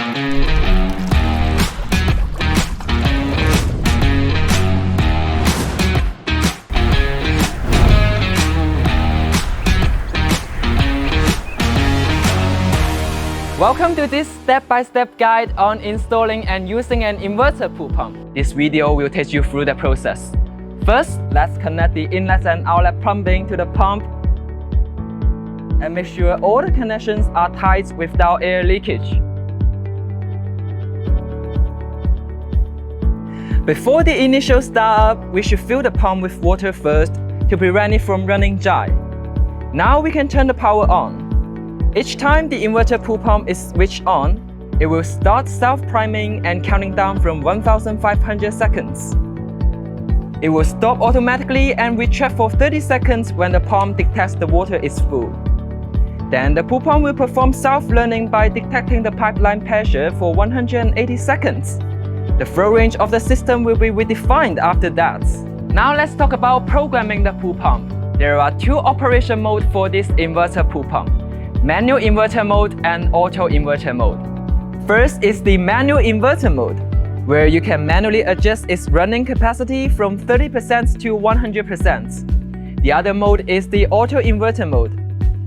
Welcome to this step-by-step guide on installing and using an inverter pool pump. This video will take you through the process. First, let's connect the inlet and outlet plumbing to the pump and make sure all the connections are tight without air leakage. Before the initial startup, we should fill the pump with water first to prevent it from running dry. Now we can turn the power on. Each time the inverter pool pump is switched on, it will start self-priming and counting down from 1,500 seconds. It will stop automatically and retract for 30 seconds when the pump detects the water is full. Then the pool pump will perform self-learning by detecting the pipeline pressure for 180 seconds. The flow range of the system will be redefined after that. Now let's talk about programming the pool pump. There are two operation modes for this inverter pool pump: manual inverter mode and auto inverter mode. First is the manual inverter mode, where you can manually adjust its running capacity from 30% to 100%. The other mode is the auto inverter mode.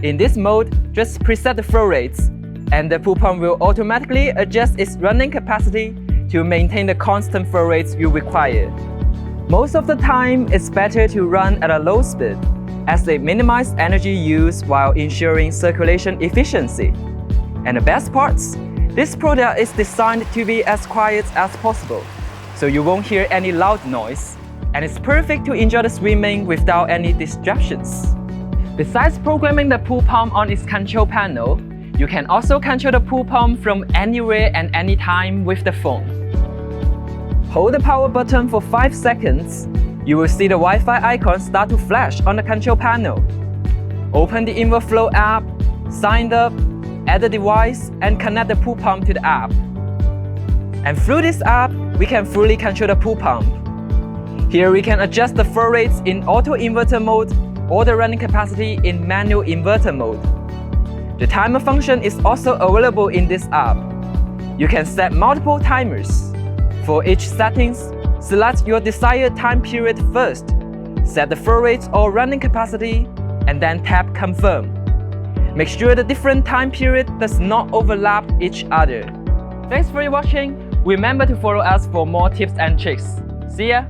In this mode, just preset the flow rates, and the pool pump will automatically adjust its running capacity to maintain the constant flow rates you require. Most of the time, it's better to run at a low speed, as they minimize energy use while ensuring circulation efficiency. And the best parts? This product is designed to be as quiet as possible, so you won't hear any loud noise, and it's perfect to enjoy the swimming without any distractions. Besides programming the pool pump on its control panel, you can also control the pool pump from anywhere and anytime with the phone. Hold the power button for 5 seconds. You will see the Wi-Fi icon start to flash on the control panel. Open the Inverhero app, sign up, add the device, and connect the pool pump to the app. And through this app, we can fully control the pool pump. Here we can adjust the flow rates in auto inverter mode or the running capacity in manual inverter mode. The timer function is also available in this app. You can set multiple timers. For each settings, select your desired time period first, set the flow rate or running capacity, and then tap Confirm. Make sure the different time period does not overlap each other. Thanks for watching. Remember to follow us for more tips and tricks. See ya!